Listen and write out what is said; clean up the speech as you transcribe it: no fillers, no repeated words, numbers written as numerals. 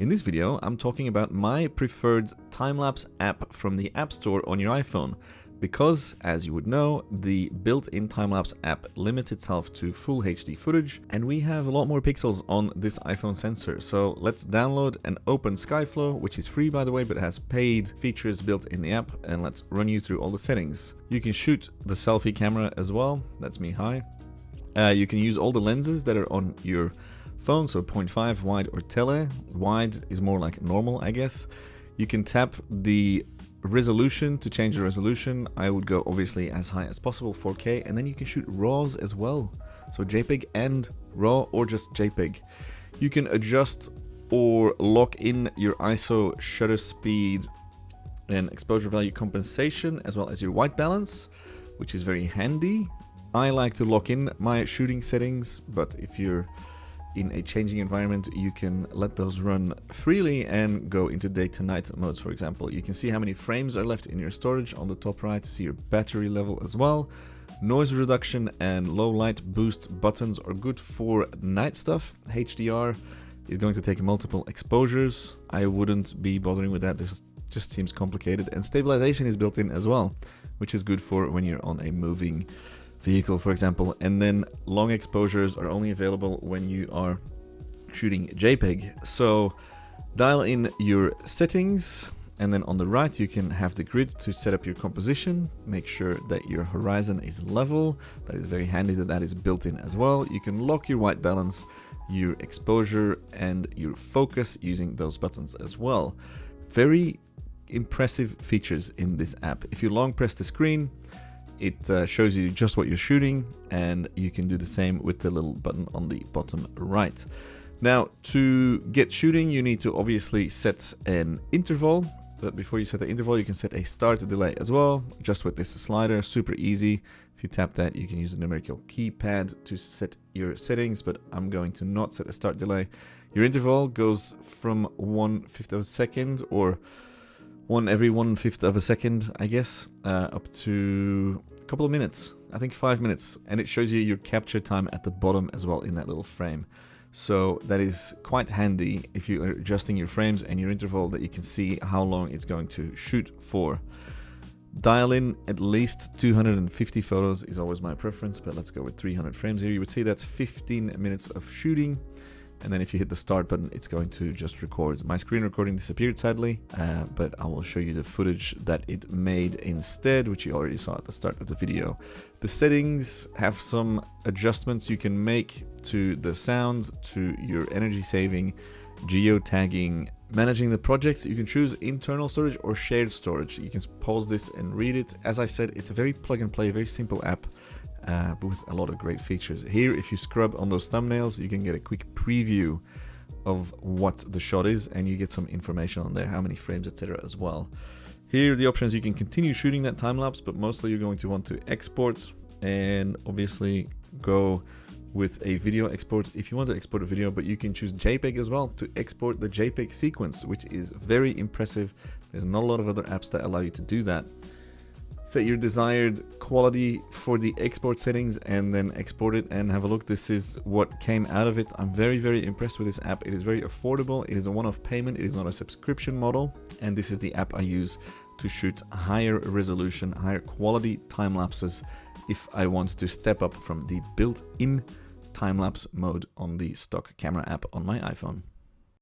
In this video, I'm talking about my preferred time-lapse app from the App Store on your iPhone. Because, as you would know, the built-in time-lapse app limits itself to full HD footage, and we have a lot more pixels on this iPhone sensor. So let's download and open Skyflow, which is free by the way, but has paid features built in the app, and let's run you through all the settings. You can shoot the selfie camera as well. That's me, hi. You can use all the lenses that are on your phone, so 0.5, wide or tele. Wide is more like normal, I guess. You can tap the resolution to change the resolution. I would go obviously as high as possible, 4K, and then you can shoot RAWs as well, so JPEG and RAW or just JPEG. You can adjust or lock in your ISO, shutter speed and exposure value compensation, as well as your white balance, which is very handy. I like to lock in my shooting settings, but if you're in a changing environment, you can let those run freely and go into day to night modes. For example, you can see how many frames are left in your storage on the top right, see your battery level as well. Noise reduction and low light boost buttons are good for night stuff. HDR is going to take multiple exposures. I wouldn't be bothering with that. This just seems complicated. And stabilization is built in as well, which is good for when you're on a moving vehicle, for example. And then long exposures are only available when you are shooting JPEG. So dial in your settings, and then on the right you can have the grid to set up your composition. Make sure that your horizon is level. That is very handy that that is built in as well. You can lock your white balance, your exposure and your focus using those buttons as well. Very impressive features in this app. If you long press the screen, it shows you just what you're shooting, and you can do the same with the little button on the bottom right. Now, to get shooting, you need to obviously set an interval, but before you set the interval, you can set a start delay as well, just with this slider, super easy. If you tap that, you can use the numerical keypad to set your settings, but I'm going to not set a start delay. Your interval goes from 1/5 of a second, or one every 1/5 of a second, I guess, up to a couple of minutes, I think 5 minutes, and it shows you your capture time at the bottom as well in that little frame. So that is quite handy if you are adjusting your frames and your interval, that you can see how long it's going to shoot for. Dial in at least 250 photos is always my preference, but let's go with 300 frames here. You would see that's 15 minutes of shooting. And then if you hit the start button, it's going to just record. My screen recording disappeared sadly, but I will show you the footage that it made instead, which you already saw at the start of the video. The settings have some adjustments you can make to the sounds, to your energy saving, geotagging, managing the projects. You can choose internal storage or shared storage. You can pause this and read it. As I said, it's a very plug and play, very simple app. But with a lot of great features. Here, if you scrub on those thumbnails, you can get a quick preview of what the shot is, and you get some information on there, how many frames, etc. as well. Here, the options, you can continue shooting that time lapse, but mostly you're going to want to export, and obviously go with a video export if you want to export a video, but you can choose JPEG as well to export the JPEG sequence, which is very impressive. There's not a lot of other apps that allow you to do that. Set your desired quality for the export settings and then export it and have a look. This is what came out of it. I'm very, very impressed with this app. It is very affordable. It is a one-off payment. It is not a subscription model. And this is the app I use to shoot higher resolution, higher quality time lapses if I want to step up from the built-in time lapse mode on the stock camera app on my iPhone.